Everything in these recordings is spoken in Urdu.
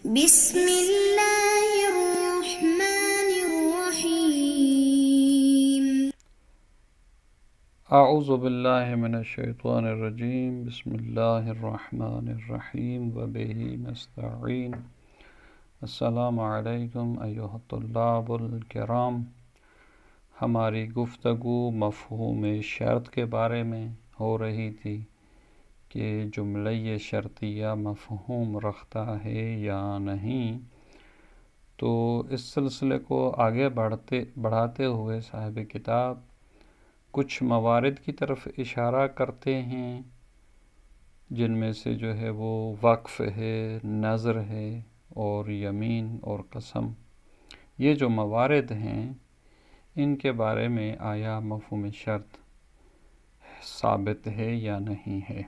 بسم اللہ الرحمن الرحیم۔ اعوذ باللہ من الشیطان الرجیم، بسم اللہ الرحمن الرحیم وبہ نستعین۔ السلام علیکم ایھا الطلاب الکرام۔ ہماری گفتگو مفہوم شرط کے بارے میں ہو رہی تھی کہ جملہ شرطیہ مفہوم رکھتا ہے یا نہیں، تو اس سلسلے کو آگے بڑھاتے ہوئے صاحب کتاب کچھ موارد کی طرف اشارہ کرتے ہیں، جن میں سے جو ہے وہ وقف ہے، نظر ہے اور یمین اور قسم۔ یہ جو موارد ہیں ان کے بارے میں آیا مفہوم شرط ثابت ہے یا نہیں ہے۔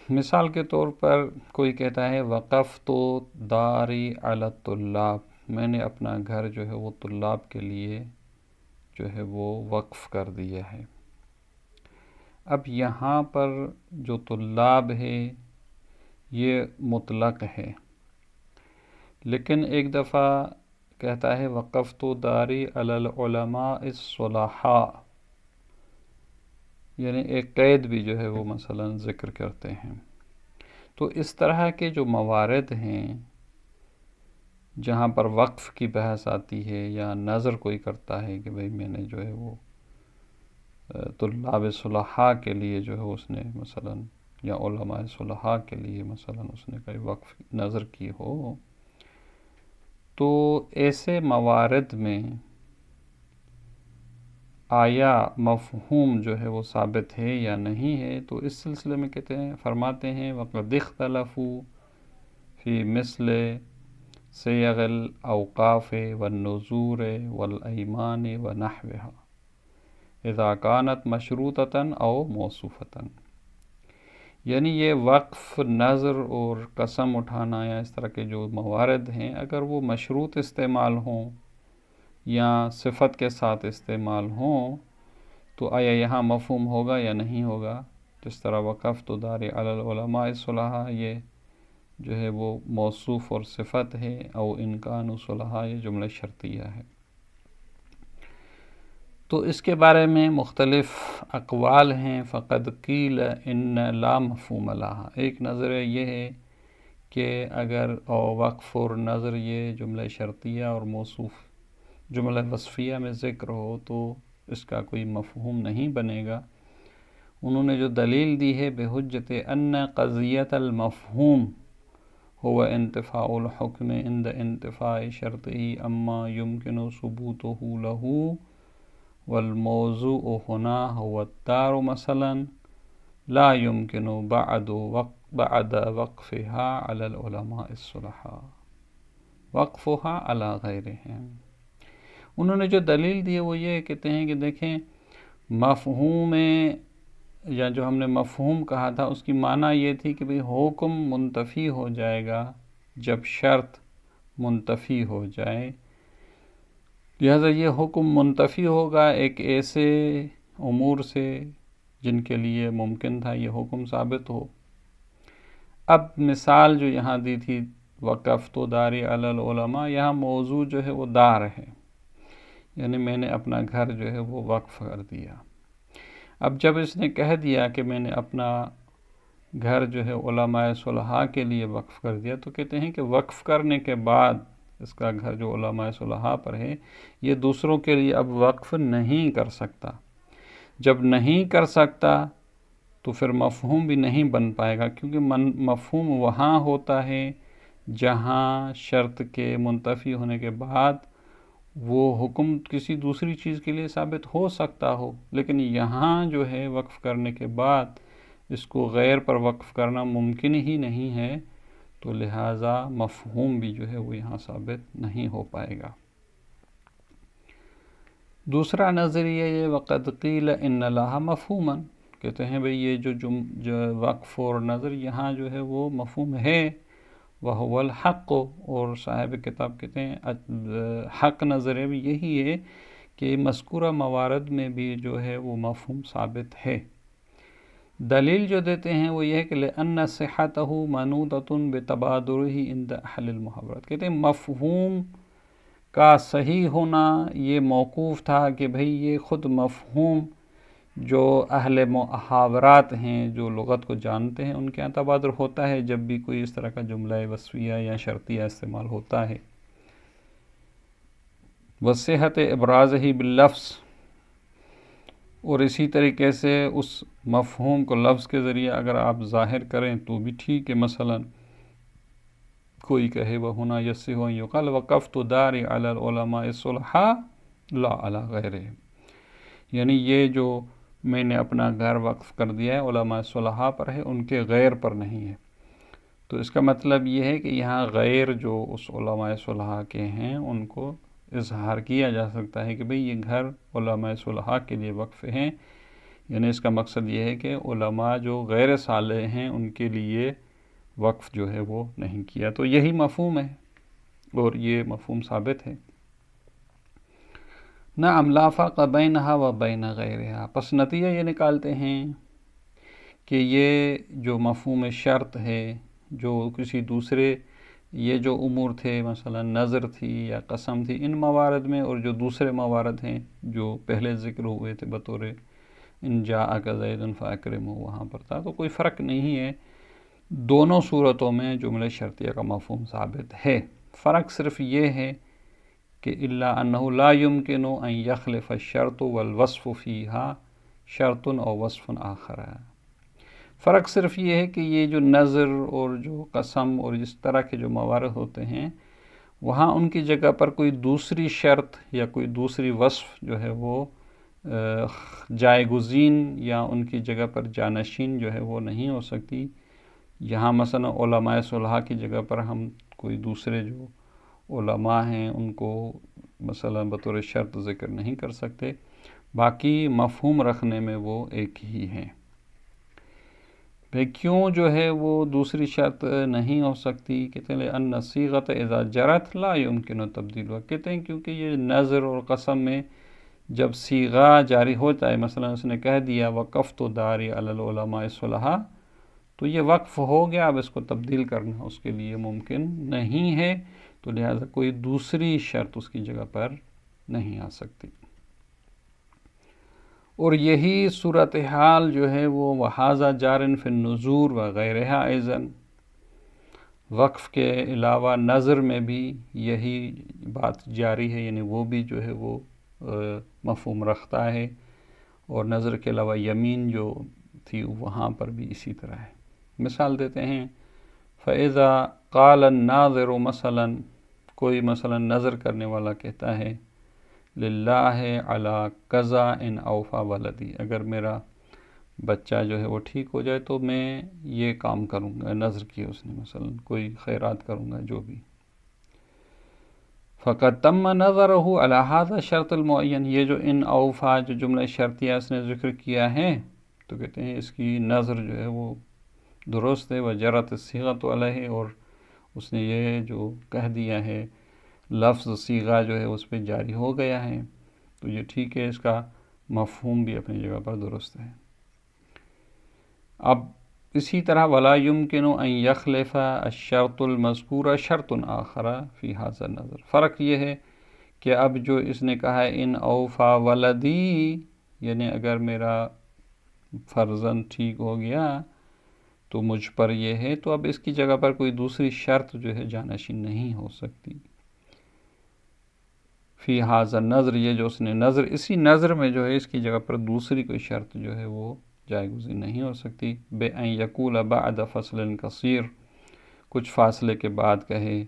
مثال کے طور پر کوئی کہتا ہے وقفت داری علی الطلاب، میں نے اپنا گھر جو ہے وہ طلاب کے لیے جو ہے وہ وقف کر دیا ہے۔ اب یہاں پر جو طلاب ہے یہ مطلق ہے، لیکن ایک دفعہ کہتا ہے وقفت داری علی العلماء الصلحاء، یعنی ایک قید بھی جو ہے وہ مثلا ذکر کرتے ہیں۔ تو اس طرح کے جو موارد ہیں جہاں پر وقف کی بحث آتی ہے یا نظر کوئی کرتا ہے کہ بھئی میں نے جو ہے وہ طلاب صلحاء کے لیے جو ہے اس نے مثلا یا علماء صلحاء کے لیے مثلا اس نے کوئی وقف نظر کی ہو، تو ایسے موارد میں آیا مفہوم جو ہے وہ ثابت ہے یا نہیں ہے۔ تو اس سلسلے میں فرماتے ہیں وَقَدْ اخْتَلَفُوا فِي مِثْلِ صِيَغِ الْأَوْقَافِ وَالنُّذُورِ وَالْأَيْمَانِ وَنَحْوِهَا اذا كانت مشروطة او موصوفة، یعنی یہ وقف، نظر اور قسم اٹھانا یا اس طرح کے جو موارد ہیں اگر وہ مشروط استعمال ہوں یا صفت کے ساتھ استعمال ہوں تو آیا یہاں مفہوم ہوگا یا نہیں ہوگا۔ جس طرح وقفت داری علی العلماء الصلحاء، یہ جو ہے وہ موصوف اور صفت ہے، او ان کانوا صلحاء یہ جملہ شرطیہ ہے۔ تو اس کے بارے میں مختلف اقوال ہیں۔ فقد قیل ان لا مفہوم لہا، ایک نظریہ یہ ہے کہ اگر وقف اور نظر یہ جملہ شرطیہ اور موصوف جملہ وصفیہ میں ذکر ہو تو اس کا کوئی مفہوم نہیں بنے گا۔ انہوں نے جو دلیل دی ہے بحجت ان قضیت المفہوم هو انتفاع الحکم عند انتفاع شرطه اما يمكن ثبوته له، والموضوع هنا هو الدار مثلا لا يمكن بعد وقفها على العلماء الصلحاء وقفها على غيرهم۔ انہوں نے جو دلیل دی ہے وہ یہ کہتے ہیں کہ دیکھیں مفہوم یا جو ہم نے مفہوم کہا تھا اس کی معنی یہ تھی کہ حکم منتفی ہو جائے گا جب شرط منتفی ہو جائے، لہذا یہ حکم منتفی ہوگا ایک ایسے امور سے جن کے لیے ممکن تھا یہ حکم ثابت ہو۔ اب مثال جو یہاں دی تھی وقفت داری علی العلماء، یہاں موضوع جو ہے وہ دار ہے، یعنی میں نے اپنا گھر جو ہے وہ وقف کر دیا۔ اب جب اس نے کہہ دیا کہ میں نے اپنا گھر جو ہے علماء صلحاء کے لیے وقف کر دیا، تو کہتے ہیں کہ وقف کرنے کے بعد اس کا گھر جو علماء صلحاء پر ہے یہ دوسروں کے لیے اب وقف نہیں کر سکتا۔ جب نہیں کر سکتا تو پھر مفہوم بھی نہیں بن پائے گا، کیونکہ مفہوم وہاں ہوتا ہے جہاں شرط کے منتفی ہونے کے بعد وہ حکم کسی دوسری چیز کے لیے ثابت ہو سکتا ہو، لیکن یہاں جو ہے وقف کرنے کے بعد اس کو غیر پر وقف کرنا ممکن ہی نہیں ہے، تو لہٰذا مفہوم بھی جو ہے وہ یہاں ثابت نہیں ہو پائے گا۔ دوسرا نظریہ یہ وقد قیل ان لہا مفہوما، کہتے ہیں بھئی یہ جو وقف اور نظر یہاں جو ہے وہ مفہوم ہے، وَهُوَ الْحَقُّ، اور صاحب کتاب کہتے ہیں حق نظریہ بھی یہی ہے کہ مذکورہ موارد میں بھی جو ہے وہ مفہوم ثابت ہے۔ دلیل جو دیتے ہیں وہ یہ ہے کہ لأن صحتہ منوطۃ بتبادرہ عند اہل المحاورات، کہتے ہیں مفہوم کا صحیح ہونا یہ موقوف تھا کہ بھئی یہ خود مفہوم جو اہل محاورات ہیں، جو لغت کو جانتے ہیں، ان کے یہاں تبادر ہوتا ہے جب بھی کوئی اس طرح کا جملہ وصفیہ یا شرطیہ استعمال ہوتا ہے۔ وصحت ابراز ہی باللفظ، اور اسی طریقے سے اس مفہوم کو لفظ کے ذریعے اگر آپ ظاہر کریں تو بھی ٹھیک ہے۔ مثلا کوئی کہے وَهُنَا يَصِحُ أَن يُقَالَ وَقَفْتُ دَارِي عَلَى الْعُلَمَاءِ الصُّلَحَاءِ لَا عَلَى غَيْرِهِمْ، یعنی یہ جو میں نے اپنا گھر وقف کر دیا ہے علماء صلحاء پر ہے، ان کے غیر پر نہیں ہے۔ تو اس کا مطلب یہ ہے کہ یہاں غیر جو اس علماء صلحاء کے ہیں ان کو اظہار کیا جا سکتا ہے کہ بھئی یہ گھر علماء صلحاء کے لیے وقف ہیں، یعنی اس کا مقصد یہ ہے کہ علماء جو غیر صالح ہیں ان کے لیے وقف جو ہے وہ نہیں کیا۔ تو یہی مفہوم ہے اور یہ مفہوم ثابت ہے۔ نعم لا فرق بینہا و بین غیرہا، پس نتیجہ یہ نکالتے ہیں کہ یہ جو مفہوم شرط ہے جو کسی دوسرے یہ جو امور تھے، مثلا نظر تھی یا قسم تھی، ان موارد میں اور جو دوسرے موارد ہیں جو پہلے ذکر ہوئے تھے بطور ان جاءک زید فاکرمہ، وہاں پر تھا، تو کوئی فرق نہیں ہے۔ دونوں صورتوں میں جملہ شرطیہ کا مفہوم ثابت ہے۔ فرق صرف یہ ہے کہ الا انہ لا یمکن ان یخلف الشرط والوصف فیہا شرط او وصف آخر۔ فرق صرف یہ ہے کہ یہ جو نظر اور جو قسم اور اس طرح کے جو موارد ہوتے ہیں وہاں ان کی جگہ پر کوئی دوسری شرط یا کوئی دوسری وصف جو ہے وہ جائے گزین یا ان کی جگہ پر جانشین جو ہے وہ نہیں ہو سکتی۔ یہاں مثلا علماء صلحاء کی جگہ پر ہم کوئی دوسرے جو علماء ہیں ان کو مثلا بطور شرط ذکر نہیں کر سکتے، باقی مفہوم رکھنے میں وہ ایک ہی ہیں۔ کیوں جو ہے وہ دوسری شرط نہیں ہو سکتی؟ کہتے ہیں ان صیغۃ اذا جرت لا یمکن تبدیلها، کہتے ہیں کیونکہ یہ نظر اور قسم میں جب صیغہ جاری ہوتا ہے، مثلا اس نے کہہ دیا وقفت داری علی العلماء الصلحاء، تو یہ وقف ہو گیا، اب اس کو تبدیل کرنا اس کے لیے ممکن نہیں ہے، تو لہذا کوئی دوسری شرط اس کی جگہ پر نہیں آ سکتی۔ اور یہی صورتحال جو ہے وہ وَهَذَا جَارٍ فِي النُّذُورِ وَغَيْرِهَا أَيْضًا، وقف کے علاوہ نظر میں بھی یہی بات جاری ہے، یعنی وہ بھی جو ہے وہ مفہوم رکھتا ہے، اور نظر کے علاوہ یمین جو تھی وہاں پر بھی اسی طرح ہے۔ مثال دیتے ہیں فَإِذَا قَالَ النَّاظِرُ مثلا، کوئی مثلا نظر کرنے والا کہتا ہے للہ علی کذا ان اوفا ولدی، اگر میرا بچہ جو ہے وہ ٹھیک ہو جائے تو میں یہ کام کروں گا، نظر کی اس نے مثلا کوئی خیرات کروں گا جو بھی۔ فقد تم نظرہ علی ھذا شرط المعین، یہ جو ان اوفا جو جملہ شرطیہ اس نے ذکر کیا ہے تو کہتے ہیں اس کی نظر جو ہے وہ درست ہے، وجرت الصیغۃ علیہ، اور اس نے یہ جو کہہ دیا ہے لفظ صیغہ جو ہے اس پہ جاری ہو گیا ہے، تو یہ ٹھیک ہے، اس کا مفہوم بھی اپنی جگہ پر درست ہے۔ اب اسی طرح ولا یمکن ان یخلف الشرط المذکور شرط آخر فی ھذا النظر، فرق یہ ہے کہ اب جو اس نے کہا ہے ان اوفا ولدی، یعنی اگر میرا فرزند ٹھیک ہو گیا تو مجھ پر یہ ہے، تو اب اس کی جگہ پر کوئی دوسری شرط جو ہے جانشین نہیں ہو سکتی۔ فی ھذا النظر، یہ جو اس نے نظر، اسی نظر میں جو ہے اس کی جگہ پر دوسری کوئی شرط جو ہے وہ جائے گزین نہیں ہو سکتی۔ بے ان یقول بعد فصل قصیر، کچھ فاصلے کے بعد کہے،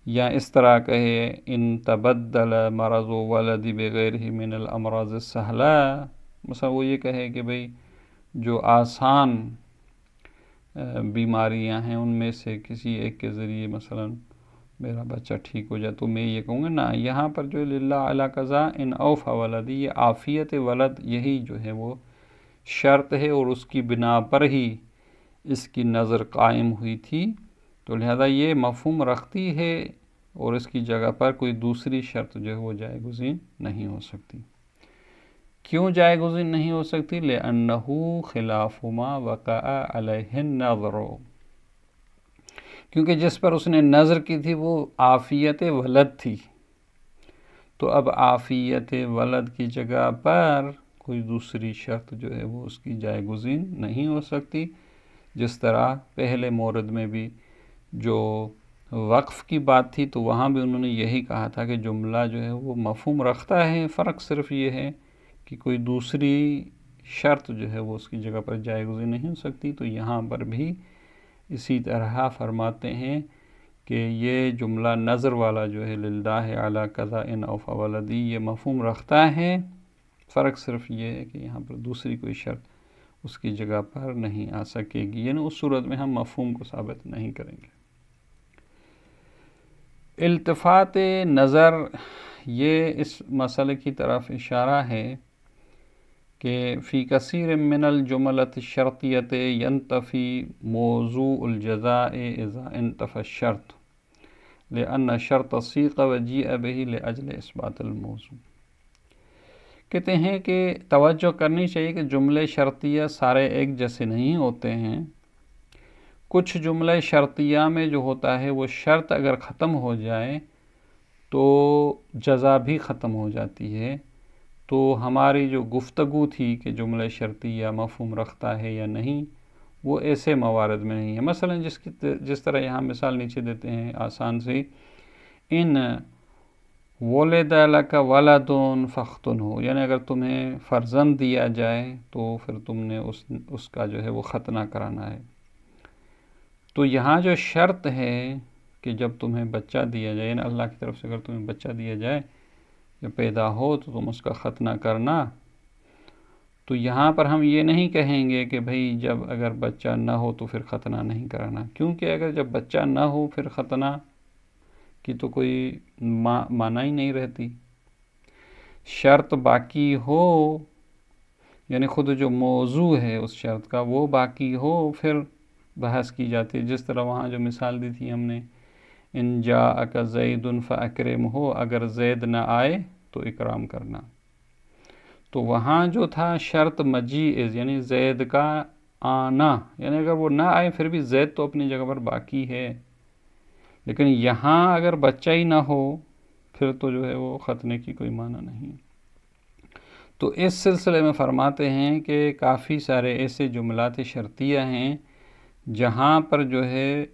یا اس طرح کہے ان تبدل مرض ولدی بغیرہ من الامراض السہلہ، مثلا وہ یہ کہے کہ بھئی جو آسان بیماریاں ہیں ان میں سے کسی ایک کے ذریعے مثلا میرا بچہ ٹھیک ہو جائے تو میں یہ کہوں گا نا، یہاں پر جو للہ علی قضا ان اوفا ولدی، یہ عافیت ولد یہی جو ہے وہ شرط ہے، اور اس کی بنا پر ہی اس کی نظر قائم ہوئی تھی، تو لہذا یہ مفہوم رکھتی ہے اور اس کی جگہ پر کوئی دوسری شرط جو ہے وہ جائے گزین نہیں ہو سکتی۔ کیوں جائے گزین نہیں ہو سکتی؟ لِأَنَّهُ خِلَافُ مَا وَقَعَ عَلَيْهِ النَّظْرُ، کیونکہ جس پر اس نے نظر کی تھی وہ عافیت ولد تھی، تو اب عافیت ولد کی جگہ پر کوئی دوسری شرط جو ہے وہ اس کی جائے گزین نہیں ہو سکتی، جس طرح پہلے مورد میں بھی جو وقف کی بات تھی تو وہاں بھی انہوں نے یہی کہا تھا کہ جملہ جو ہے وہ مفہوم رکھتا ہے، فرق صرف یہ ہے کہ کوئی دوسری شرط جو ہے وہ اس کی جگہ پر جائے گزین نہیں ہو سکتی۔ تو یہاں پر بھی اسی طرح فرماتے ہیں کہ یہ جملہ نظر والا جو ہے للہ علی کذا ان اوفا ولدی، یہ مفہوم رکھتا ہے، فرق صرف یہ ہے کہ یہاں پر دوسری کوئی شرط اس کی جگہ پر نہیں آ سکے گی، یعنی اس صورت میں ہم مفہوم کو ثابت نہیں کریں گے۔ التفات نظر، یہ اس مسئلے کی طرف اشارہ ہے کہ فی کثیر من الجملۃ الشرطیۃ ینتفی موضوع الجزاء اذا انتفى الشرط لأن الشرط صیغ وجیء به لأجل اثبات الموضوع۔ کہتے ہیں کہ توجہ کرنی چاہیے کہ جملے شرطیہ سارے ایک جیسے نہیں ہوتے ہیں، کچھ جملے شرطیہ میں جو ہوتا ہے وہ شرط اگر ختم ہو جائے تو جزا بھی ختم ہو جاتی ہے، تو ہماری جو گفتگو تھی کہ جملہ شرطیہ مفہوم رکھتا ہے یا نہیں، وہ ایسے موارد میں نہیں ہے۔ مثلا جس طرح یہاں مثال نیچے دیتے ہیں آسان سے، ان ولد لک ولد فاختنہ، یعنی اگر تمہیں فرزند دیا جائے تو پھر تم نے اس کا جو ہے وہ ختنہ کرانا ہے۔ تو یہاں جو شرط ہے کہ جب تمہیں بچہ دیا جائے، یعنی اللہ کی طرف سے اگر تمہیں بچہ دیا جائے یا پیدا ہو تو تم اس کا ختنہ کرنا، تو یہاں پر ہم یہ نہیں کہیں گے کہ بھئی جب اگر بچہ نہ ہو تو پھر ختنہ نہیں کرانا، کیونکہ اگر جب بچہ نہ ہو پھر ختنہ کی تو کوئی معنی ہی نہیں رہتی۔ شرط باقی ہو، یعنی خود جو موضوع ہے اس شرط کا وہ باقی ہو، پھر بحث کی جاتی ہے، جس طرح وہاں جو مثال دی تھی ہم نے، ان جاءک زید فاکرمہ، اگر زید نہ آئے تو اکرام کرنا۔ تو وہاں جو تھا شرط مجیء، یعنی زید کا آنا، یعنی اگر وہ نہ آئے پھر بھی زید تو اپنی جگہ پر باقی ہے، لیکن یہاں اگر بچہ ہی نہ ہو پھر تو جو ہے وہ ختنے کی کوئی معنی نہیں۔ تو اس سلسلے میں فرماتے ہیں کہ کافی سارے ایسے جملات شرطیہ ہیں جہاں پر جو ہے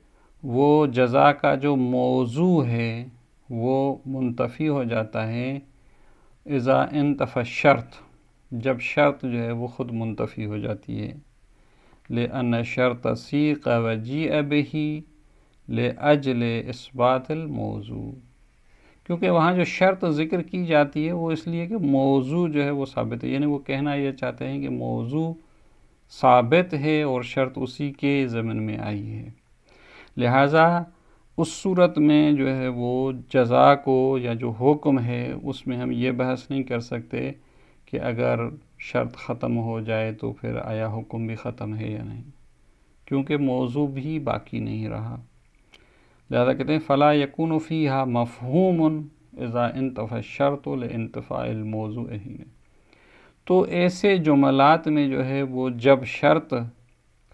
وہ جزا کا جو موضوع ہے وہ منتفی ہو جاتا ہے اذا انتفى الشرط، جب شرط جو ہے وہ خود منتفی ہو جاتی ہے، لأن الشرط صیغ وجیء به لأجل اثبات الموضوع، کیونکہ وہاں جو شرط ذکر کی جاتی ہے وہ اس لیے کہ موضوع جو ہے وہ ثابت ہے، یعنی وہ کہنا یہ چاہتے ہیں کہ موضوع ثابت ہے اور شرط اسی کے ضمن میں آئی ہے، لہٰذا اس صورت میں جو ہے وہ جزا کو یا جو حکم ہے اس میں ہم یہ بحث نہیں کر سکتے کہ اگر شرط ختم ہو جائے تو پھر آیا حکم بھی ختم ہے یا نہیں، کیونکہ موضوع بھی باقی نہیں رہا۔ لہذا کہتے ہیں فلا یکون فیہا مفہوم اذا انتفى الشرط لانتفاء الموضوع حین، تو ایسے جملات میں جو ہے وہ جب شرط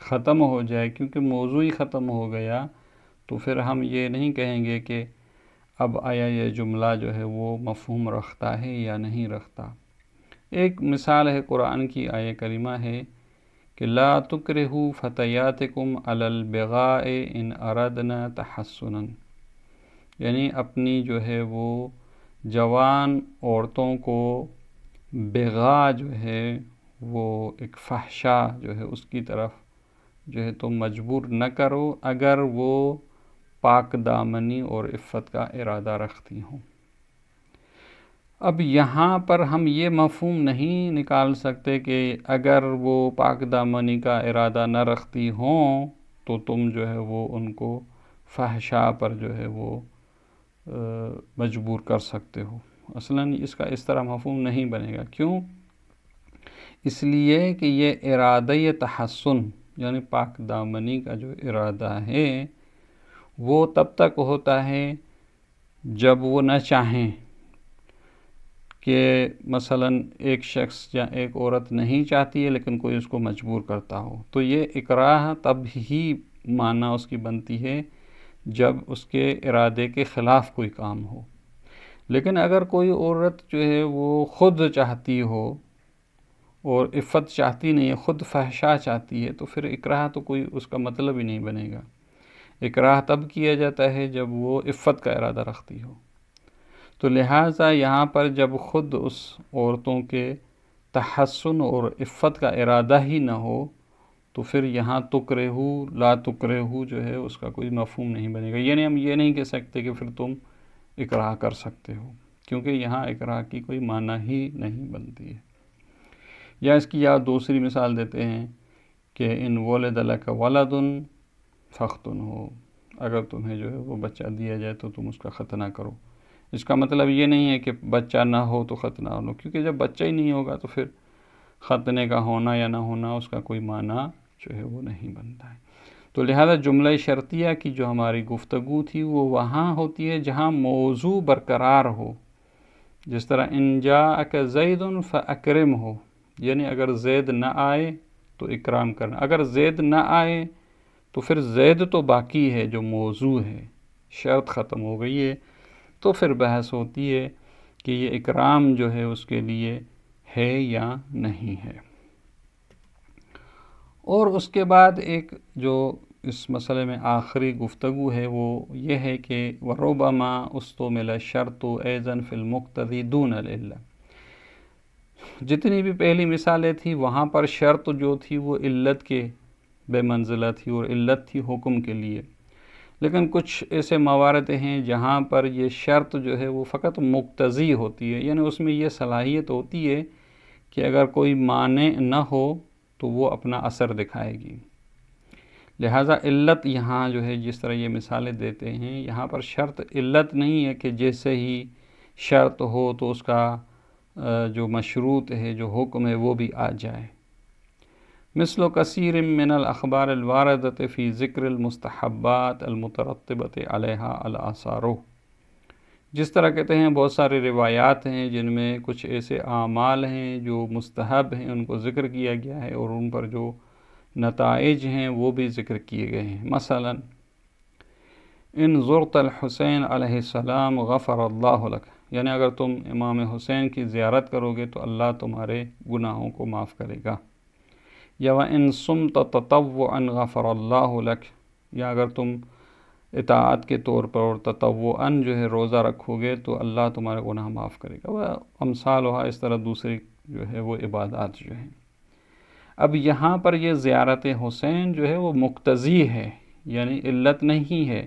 ختم ہو جائے کیونکہ موضوع ہی ختم ہو گیا، تو پھر ہم یہ نہیں کہیں گے کہ اب آیا یہ جملہ جو ہے وہ مفہوم رکھتا ہے یا نہیں رکھتا۔ ایک مثال ہے قرآن کی آیہ کریمہ ہے کہ لا تکرہوا فتیاتکم علی البغاء ان اردنا تحصنا، یعنی اپنی جو ہے وہ جوان عورتوں کو بغاء جو ہے وہ ایک فحشا جو ہے اس کی طرف جو ہے تو مجبور نہ کرو اگر وہ پاک دامنی اور عفت کا ارادہ رکھتی ہوں۔ اب یہاں پر ہم یہ مفہوم نہیں نکال سکتے کہ اگر وہ پاک دامنی کا ارادہ نہ رکھتی ہوں تو تم جو ہے وہ ان کو فحشا پر جو ہے وہ مجبور کر سکتے ہو، اصلاً اس کا اس طرح مفہوم نہیں بنے گا۔ کیوں؟ اس لیے کہ یہ ارادہ تحسن یعنی پاک دامنی کا جو ارادہ ہے وہ تب تک ہوتا ہے جب وہ نہ چاہیں، کہ مثلاً ایک شخص یا ایک عورت نہیں چاہتی ہے لیکن کوئی اس کو مجبور کرتا ہو، تو یہ اکراہ تب ہی معنی اس کی بنتی ہے جب اس کے ارادے کے خلاف کوئی کام ہو۔ لیکن اگر کوئی عورت جو ہے وہ خود چاہتی ہو اور عفت چاہتی نہیں ہے، خود فحشا چاہتی ہے، تو پھر اکراہ تو کوئی اس کا مطلب ہی نہیں بنے گا۔ اکراہ تب کیا جاتا ہے جب وہ عفت کا ارادہ رکھتی ہو۔ تو لہٰذا یہاں پر جب خود اس عورتوں کے تحسن اور عفت کا ارادہ ہی نہ ہو تو پھر یہاں تکرہو لا تکرہو جو ہے اس کا کوئی مفہوم نہیں بنے گا۔ یعنی ہم یہ نہیں کہہ سکتے کہ پھر تم اکراہ کر سکتے ہو، کیونکہ یہاں اکراہ کی کوئی معنی ہی نہیں بنتی ہے۔ یا اس کی دوسری مثال دیتے ہیں کہ ان ولد لک ولد فختن ہو، اگر تمہیں جو ہے وہ بچہ دیا جائے تو تم اس کا ختنہ کرو۔ اس کا مطلب یہ نہیں ہے کہ بچہ نہ ہو تو ختنہ ہو، کیونکہ جب بچہ ہی نہیں ہوگا تو پھر ختنے کا ہونا یا نہ ہونا اس کا کوئی معنی جو ہے وہ نہیں بنتا ہے۔ تو لہذا جملہ شرطیہ کی جو ہماری گفتگو تھی وہ وہاں ہوتی ہے جہاں موضوع برقرار ہو، جس طرح ان جاءک زید فاکرم ہو، یعنی اگر زید نہ آئے تو اکرام کرنا، اگر زید نہ آئے تو پھر زید تو باقی ہے جو موضوع ہے، شرط ختم ہو گئی ہے، تو پھر بحث ہوتی ہے کہ یہ اکرام جو ہے اس کے لیے ہے یا نہیں ہے۔ اور اس کے بعد ایک جو اس مسئلے میں آخری گفتگو ہے وہ یہ ہے کہ وَرُبَّمَا اُسْتُعْمِلَ الشَّرْطُ أَيْضًا فِي الْمُقْتَضِي دُونَ الْعِلَّةِ، جتنی بھی پہلی مثالیں تھیں وہاں پر شرط جو تھی وہ علت کے بے منزلہ تھی اور علت تھی حکم کے لیے، لیکن کچھ ایسے موارد ہیں جہاں پر یہ شرط جو ہے وہ فقط مقتضی ہوتی ہے، یعنی اس میں یہ صلاحیت ہوتی ہے کہ اگر کوئی مانع نہ ہو تو وہ اپنا اثر دکھائے گی۔ لہٰذا علت یہاں جو ہے جس طرح یہ مثالیں دیتے ہیں یہاں پر شرط علت نہیں ہے کہ جیسے ہی شرط ہو تو اس کا جو مشروط ہے جو حکم ہے وہ بھی آ جائے۔ مثل کثیر من الاخبار الواردۃ فی ذکر المستحبات المترتبۃ علیہا الآثار، جس طرح کہتے ہیں بہت سارے روایات ہیں جن میں کچھ ایسے اعمال ہیں جو مستحب ہیں ان کو ذکر کیا گیا ہے اور ان پر جو نتائج ہیں وہ بھی ذکر کیے گئے ہیں۔ مثلا ان زرت الحسین علیہ السلام غفر اللہ لک، یعنی اگر تم امام حسین کی زیارت کرو گے تو اللہ تمہارے گناہوں کو معاف کرے گا۔ یا وَإِن صُمْتَ تَطَوُّعًا غَفَرَ اللَّهُ لَكَ، یا اگر تم اطاعت کے طور پر اور تطوعاً جو ہے روزہ رکھو گے تو اللہ تمہارے گناہ معاف کرے گا، وہ امثال ہوا اس طرح دوسری جو ہے وہ عبادات جو ہیں۔ اب یہاں پر یہ زیارت حسین جو ہے وہ مقتضی ہے، یعنی علت نہیں ہے،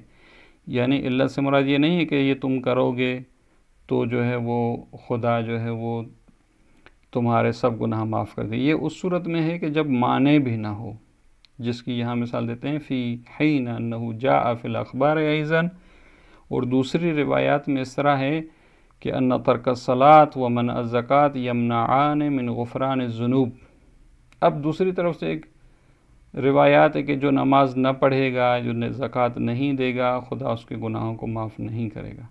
یعنی علت سے مراد یہ نہیں ہے کہ یہ تم کرو گے تو جو ہے وہ خدا جو ہے وہ تمہارے سب گناہ معاف کر دے، یہ اس صورت میں ہے کہ جب معنی بھی نہ ہو، جس کی یہاں مثال دیتے ہیں فی حین انہ جاء فی الاخبار ایضاً، اور دوسری روایات میں اس طرح ہے کہ ان ترک الصلاۃ ومنع الزکوٰۃ یمنعان من غفران الذنوب۔ اب دوسری طرف سے ایک روایات ہے کہ جو نماز نہ پڑھے گا، جو زکوٰۃ نہیں دے گا، خدا اس کے گناہوں کو معاف نہیں کرے گا۔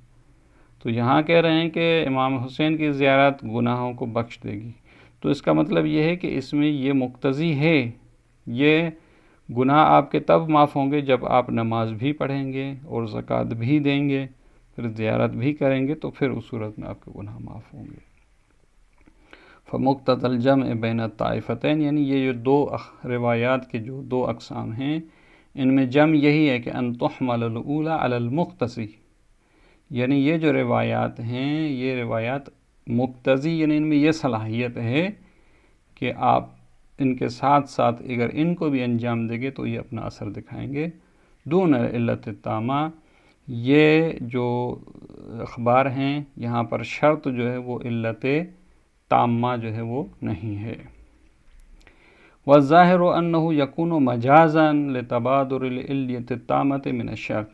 تو یہاں کہہ رہے ہیں کہ امام حسین کی زیارت گناہوں کو بخش دے گی، تو اس کا مطلب یہ ہے کہ اس میں یہ مقتضی ہے، یہ گناہ آپ کے تب معاف ہوں گے جب آپ نماز بھی پڑھیں گے اور زکوٰۃ بھی دیں گے، پھر زیارت بھی کریں گے، تو پھر اس صورت میں آپ کے گناہ معاف ہوں گے۔ فمقتضى الجمع بین الطائفتین، یعنی یہ جو دو روایات کے جو دو اقسام ہیں ان میں جمع یہی ہے کہ ان تحمل الاولی علی المقتضی، یعنی یہ جو روایات ہیں یہ روایات مقتضی، یعنی ان میں یہ صلاحیت ہے کہ آپ ان کے ساتھ ساتھ اگر ان کو بھی انجام دیں گے تو یہ اپنا اثر دکھائیں گے۔ دون علت التامہ، یہ جو اخبار ہیں یہاں پر شرط جو ہے وہ علت تامہ جو ہے وہ نہیں ہے۔ والظاہر انہ یکون مجازا لتبادر العلیت التامۃ من الشرط،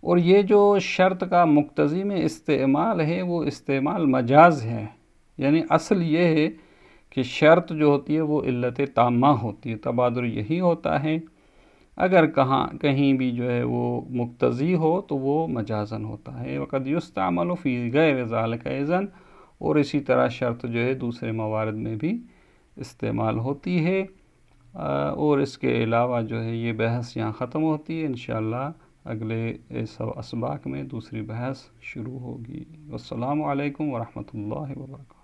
اور یہ جو شرط کا مقتضی میں استعمال ہے وہ استعمال مجاز ہے، یعنی اصل یہ ہے کہ شرط جو ہوتی ہے وہ علت تامہ ہوتی ہے، تبادر یہی ہوتا ہے، اگر کہیں بھی جو ہے وہ مقتضی ہو تو وہ مجازن ہوتا ہے۔ وقد یستعمل فی غیر ذلک اذن، اور اسی طرح شرط جو ہے دوسرے موارد میں بھی استعمال ہوتی ہے، اور اس کے علاوہ جو ہے یہ بحث یہاں ختم ہوتی ہے. انشاءاللہ اگلے اسباق میں دوسری بحث شروع ہوگی. والسلام علیکم ورحمۃ اللہ وبرکاتہ.